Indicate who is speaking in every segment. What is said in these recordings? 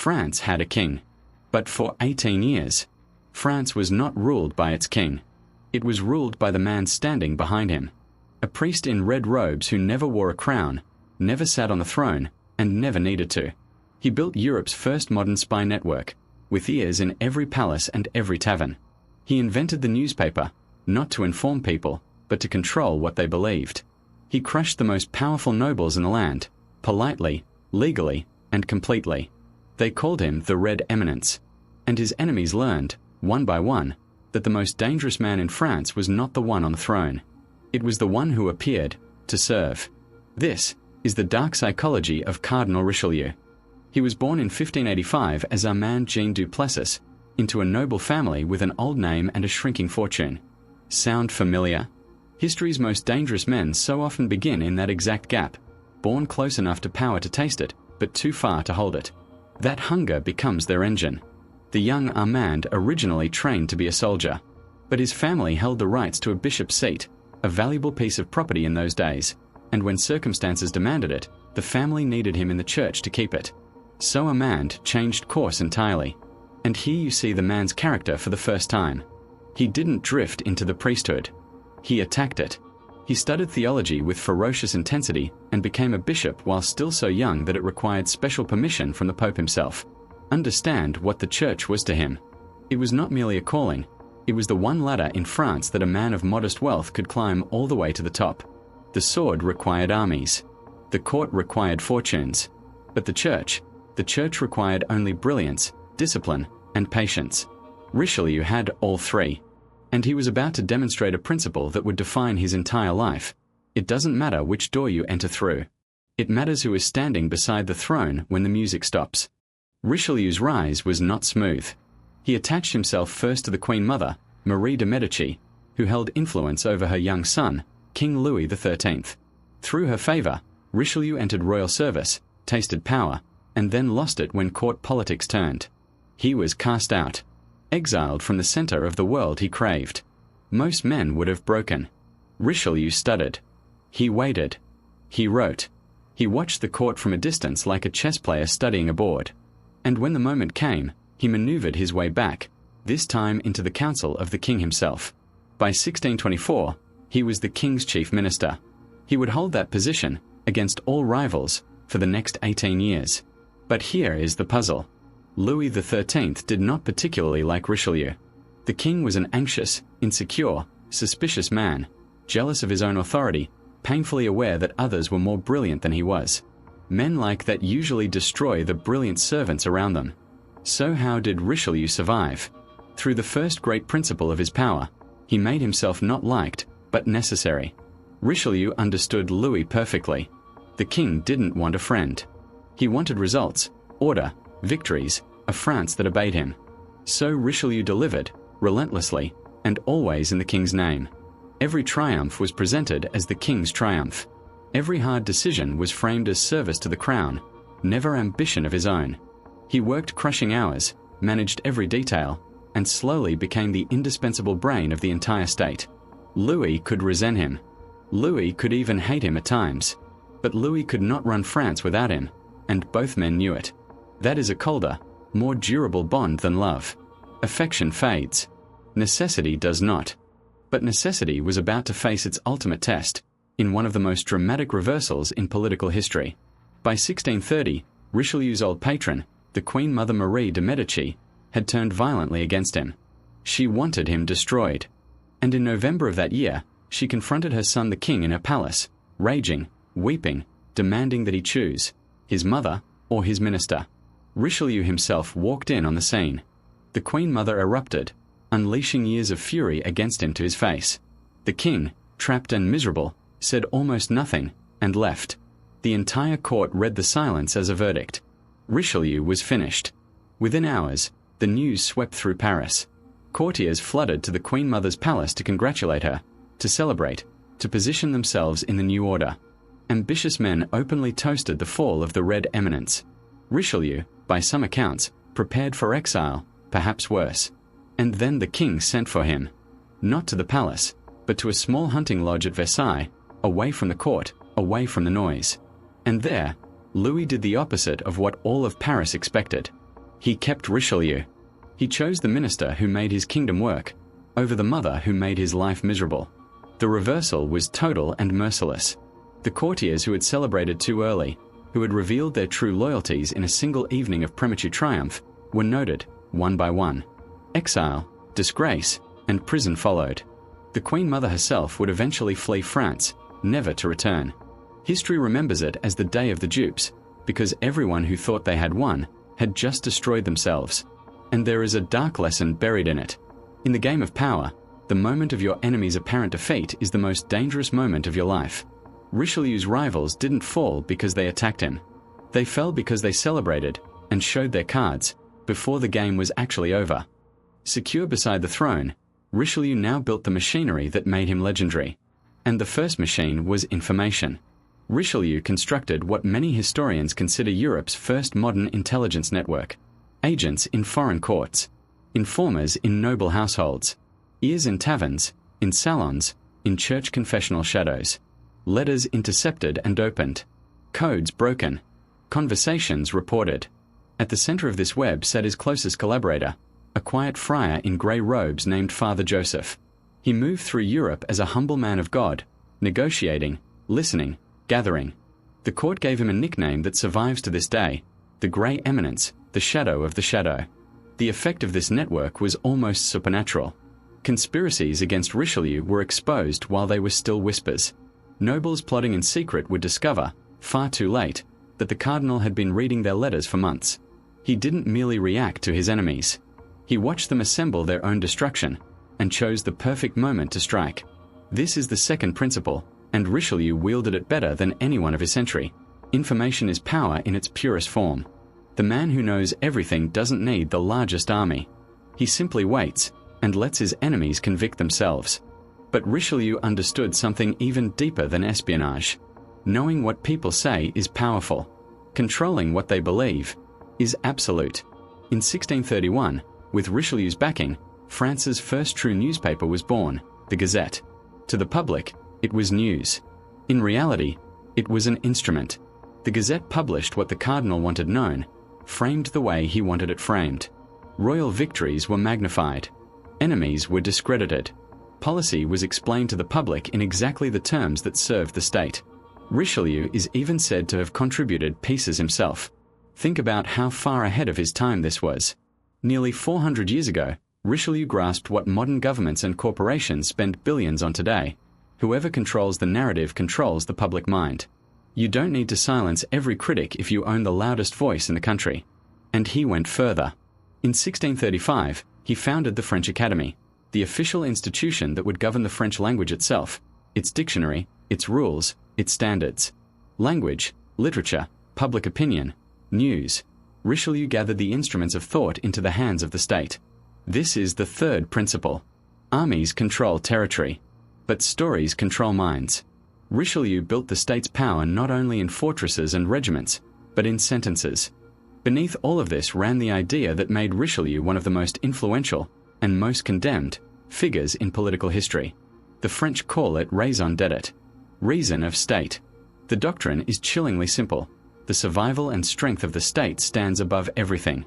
Speaker 1: France had a king. But for 18 years, France was not ruled by its king. It was ruled by the man standing behind him. A priest in red robes who never wore a crown, never sat on the throne, and never needed to. He built Europe's first modern spy network, with ears in every palace and every tavern. He invented the newspaper, not to inform people, but to control what they believed. He crushed the most powerful nobles in the land, politely, legally, and completely. They called him the Red Eminence. And his enemies learned, one by one, that the most dangerous man in France was not the one on the throne. It was the one who appeared to serve. This is the dark psychology of Cardinal Richelieu. He was born in 1585 as Armand Jean Duplessis, into a noble family with an old name and a shrinking fortune. Sound familiar? History's most dangerous men so often begin in that exact gap, born close enough to power to taste it, but too far to hold it. That hunger becomes their engine. The young Armand originally trained to be a soldier, but his family held the rights to a bishop's seat, a valuable piece of property in those days, and when circumstances demanded it, the family needed him in the church to keep it. So Armand changed course entirely. And here you see the man's character for the first time. He didn't drift into the priesthood. He attacked it. He studied theology with ferocious intensity and became a bishop while still so young that it required special permission from the Pope himself. Understand what the church was to him. It was not merely a calling. It was the one ladder in France that a man of modest wealth could climb all the way to the top. The sword required armies. The court required fortunes. But the church required only brilliance, discipline, and patience. Richelieu had all three. And he was about to demonstrate a principle that would define his entire life. It doesn't matter which door you enter through. It matters who is standing beside the throne when the music stops. Richelieu's rise was not smooth. He attached himself first to the Queen Mother, Marie de Medici, who held influence over her young son, King Louis XIII. Through her favor, Richelieu entered royal service, tasted power, and then lost it when court politics turned. He was cast out, exiled from the center of the world he craved. Most men would have broken. Richelieu studied. He waited. He wrote. He watched the court from a distance like a chess player studying a board. And when the moment came, he maneuvered his way back, this time into the council of the king himself. By 1624, he was the king's chief minister. He would hold that position, against all rivals, for the next 18 years. But here is the puzzle. Louis XIII did not particularly like Richelieu. The king was an anxious, insecure, suspicious man, jealous of his own authority, painfully aware that others were more brilliant than he was. Men like that usually destroy the brilliant servants around them. So how did Richelieu survive? Through the first great principle of his power, he made himself not liked, but necessary. Richelieu understood Louis perfectly. The king didn't want a friend. He wanted results, order, victories, a France that obeyed him. So Richelieu delivered, relentlessly, and always in the king's name. Every triumph was presented as the king's triumph. Every hard decision was framed as service to the crown, never ambition of his own. He worked crushing hours, managed every detail, and slowly became the indispensable brain of the entire state. Louis could resent him. Louis could even hate him at times. But Louis could not run France without him, and both men knew it. That is a colder, more durable bond than love. Affection fades. Necessity does not. But necessity was about to face its ultimate test, in one of the most dramatic reversals in political history. By 1630, Richelieu's old patron, the Queen Mother Marie de Medici, had turned violently against him. She wanted him destroyed. And in November of that year, she confronted her son the king in her palace, raging, weeping, demanding that he choose his mother or his minister. Richelieu himself walked in on the scene. The Queen Mother erupted, unleashing years of fury against him to his face. The king, trapped and miserable, said almost nothing, and left. The entire court read the silence as a verdict. Richelieu was finished. Within hours, the news swept through Paris. Courtiers flooded to the Queen Mother's palace to congratulate her, to celebrate, to position themselves in the new order. Ambitious men openly toasted the fall of the Red Eminence. Richelieu, by some accounts, prepared for exile, perhaps worse. And then the king sent for him. Not to the palace, but to a small hunting lodge at Versailles, away from the court, away from the noise. And there, Louis did the opposite of what all of Paris expected. He kept Richelieu. He chose the minister who made his kingdom work over the mother who made his life miserable. The reversal was total and merciless. The courtiers who had celebrated too early, who had revealed their true loyalties in a single evening of premature triumph, were noted, one by one. Exile, disgrace, and prison followed. The Queen Mother herself would eventually flee France, never to return. History remembers it as the Day of the Dupes, because everyone who thought they had won had just destroyed themselves. And there is a dark lesson buried in it. In the game of power, the moment of your enemy's apparent defeat is the most dangerous moment of your life. Richelieu's rivals didn't fall because they attacked him. They fell because they celebrated and showed their cards before the game was actually over. Secure beside the throne, Richelieu now built the machinery that made him legendary. And the first machine was information. Richelieu constructed what many historians consider Europe's first modern intelligence network. Agents in foreign courts, informers in noble households, ears in taverns, in salons, in church confessional shadows, letters intercepted and opened, codes broken, conversations reported. At the center of this web sat his closest collaborator, a quiet friar in grey robes named Father Joseph. He moved through Europe as a humble man of God, negotiating, listening, gathering. The court gave him a nickname that survives to this day, the Red Eminence, the shadow of the shadow. The effect of this network was almost supernatural. Conspiracies against Richelieu were exposed while they were still whispers. Nobles plotting in secret would discover, far too late, that the cardinal had been reading their letters for months. He didn't merely react to his enemies. He watched them assemble their own destruction, and chose the perfect moment to strike. This is the second principle, and Richelieu wielded it better than anyone of his century. Information is power in its purest form. The man who knows everything doesn't need the largest army. He simply waits, and lets his enemies convict themselves. But Richelieu understood something even deeper than espionage. Knowing what people say is powerful. Controlling what they believe is absolute. In 1631, with Richelieu's backing, France's first true newspaper was born, the Gazette. To the public, it was news. In reality, it was an instrument. The Gazette published what the cardinal wanted known, framed the way he wanted it framed. Royal victories were magnified. Enemies were discredited. Policy was explained to the public in exactly the terms that served the state. Richelieu is even said to have contributed pieces himself. Think about how far ahead of his time this was. Nearly 400 years ago, Richelieu grasped what modern governments and corporations spend billions on today. Whoever controls the narrative controls the public mind. You don't need to silence every critic if you own the loudest voice in the country. And he went further. In 1635, he founded the French Academy, the official institution that would govern the French language itself, its dictionary, its rules, its standards. Language, literature, public opinion, news. Richelieu gathered the instruments of thought into the hands of the state. This is the third principle. Armies control territory, but stories control minds. Richelieu built the state's power not only in fortresses and regiments, but in sentences. Beneath all of this ran the idea that made Richelieu one of the most influential, and most condemned, figures in political history. The French call it raison d'être, reason of state. The doctrine is chillingly simple. The survival and strength of the state stands above everything.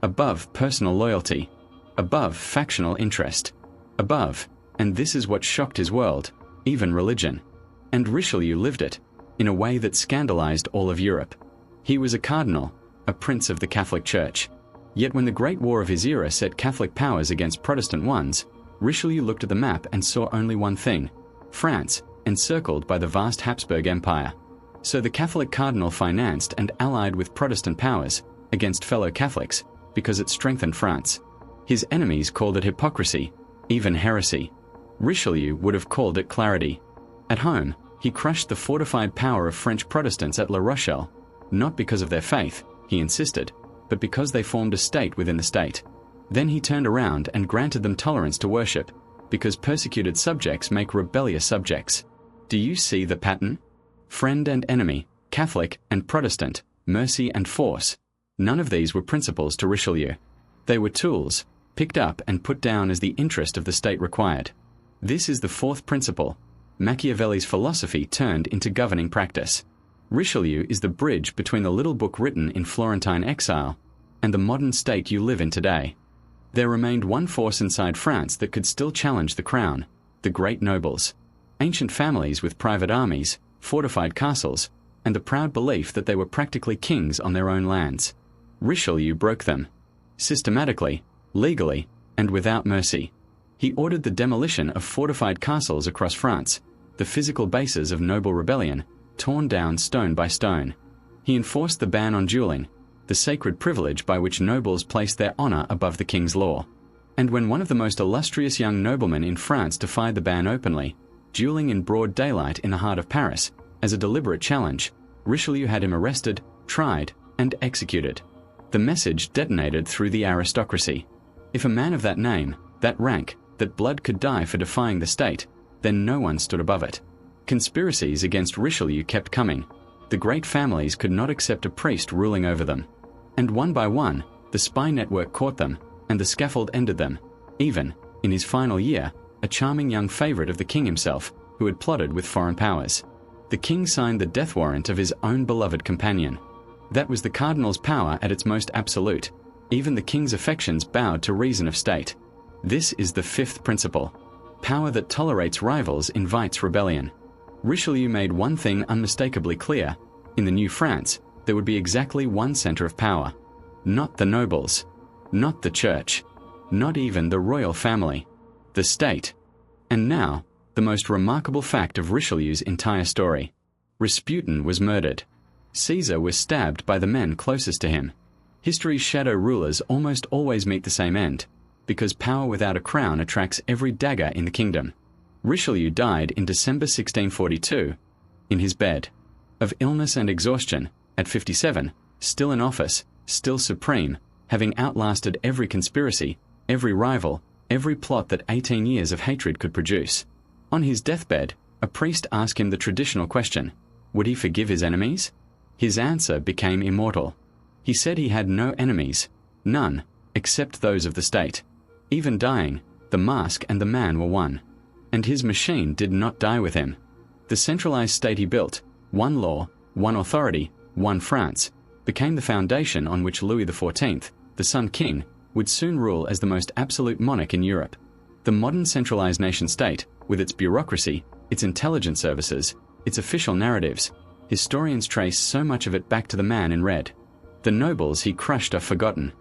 Speaker 1: Above personal loyalty. Above factional interest. Above, and this is what shocked his world, even religion. And Richelieu lived it, in a way that scandalized all of Europe. He was a cardinal, a prince of the Catholic Church. Yet when the Great War of his era set Catholic powers against Protestant ones, Richelieu looked at the map and saw only one thing: France, encircled by the vast Habsburg Empire. So the Catholic cardinal financed and allied with Protestant powers against fellow Catholics because it strengthened France. His enemies called it hypocrisy, even heresy. Richelieu would have called it clarity. At home, he crushed the fortified power of French Protestants at La Rochelle, not because of their faith, he insisted, but because they formed a state within the state. Then he turned around and granted them tolerance to worship, because persecuted subjects make rebellious subjects. Do you see the pattern? Friend and enemy, Catholic and Protestant, mercy and force. None of these were principles to Richelieu. They were tools, picked up and put down as the interest of the state required. This is the fourth principle. Machiavelli's philosophy turned into governing practice. Richelieu is the bridge between the little book written in Florentine exile and the modern state you live in today. There remained one force inside France that could still challenge the crown: the great nobles. Ancient families with private armies, fortified castles, and the proud belief that they were practically kings on their own lands. Richelieu broke them. Systematically, legally, and without mercy. He ordered the demolition of fortified castles across France, the physical bases of noble rebellion, torn down stone by stone. He enforced the ban on dueling, the sacred privilege by which nobles placed their honor above the king's law. And when one of the most illustrious young noblemen in France defied the ban openly, dueling in broad daylight in the heart of Paris, as a deliberate challenge, Richelieu had him arrested, tried, and executed. The message detonated through the aristocracy. If a man of that name, that rank, that blood could die for defying the state, then no one stood above it. Conspiracies against Richelieu kept coming. The great families could not accept a priest ruling over them. And one by one, the spy network caught them, and the scaffold ended them. Even, in his final year, a charming young favorite of the king himself, who had plotted with foreign powers. The king signed the death warrant of his own beloved companion. That was the cardinal's power at its most absolute. Even the king's affections bowed to reason of state. This is the fifth principle. Power that tolerates rivals invites rebellion. Richelieu made one thing unmistakably clear: in the new France, there would be exactly one center of power. Not the nobles, not the church, not even the royal family. The state. And now, the most remarkable fact of Richelieu's entire story. Rasputin was murdered. Caesar was stabbed by the men closest to him. History's shadow rulers almost always meet the same end, because power without a crown attracts every dagger in the kingdom. Richelieu died in December 1642, in his bed, of illness and exhaustion, at 57, still in office, still supreme, having outlasted every conspiracy, every rival, every plot that 18 years of hatred could produce. On his deathbed, a priest asked him the traditional question: would he forgive his enemies? His answer became immortal. He said he had no enemies, none, except those of the state. Even dying, the mask and the man were one. And his machine did not die with him. The centralized state he built, one law, one authority, one France, became the foundation on which Louis XIV, the Sun King, would soon rule as the most absolute monarch in Europe. The modern centralized nation-state, with its bureaucracy, its intelligence services, its official narratives, historians trace so much of it back to the man in red. The nobles he crushed are forgotten.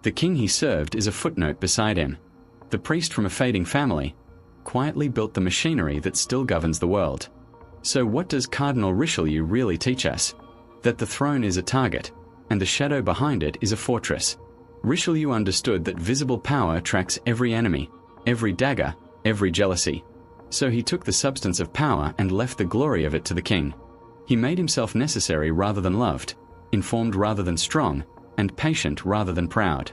Speaker 1: The king he served is a footnote beside him. The priest from a fading family quietly built the machinery that still governs the world. So what does Cardinal Richelieu really teach us? That the throne is a target, and the shadow behind it is a fortress. Richelieu understood that visible power attracts every enemy, every dagger, every jealousy. So he took the substance of power and left the glory of it to the king. He made himself necessary rather than loved, informed rather than strong, and patient rather than proud.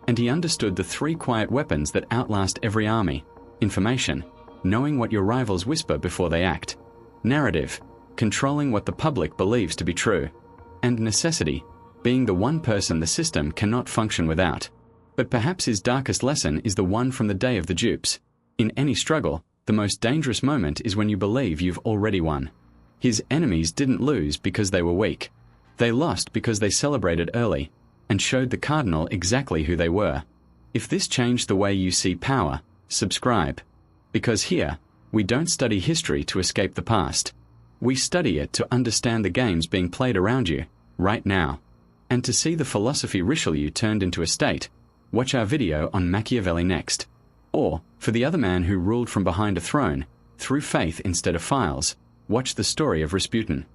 Speaker 1: And he understood the three quiet weapons that outlast every army: information, knowing what your rivals whisper before they act; narrative, controlling what the public believes to be true; and necessity, being the one person the system cannot function without. But perhaps his darkest lesson is the one from the day of the Dupes. In any struggle, the most dangerous moment is when you believe you've already won. His enemies didn't lose because they were weak. They lost because they celebrated early, and showed the cardinal exactly who they were. If this changed the way you see power, subscribe. Because here, we don't study history to escape the past. We study it to understand the games being played around you, right now. And to see the philosophy Richelieu turned into a state, watch our video on Machiavelli next. Or, for the other man who ruled from behind a throne, through faith instead of files, watch the story of Rasputin.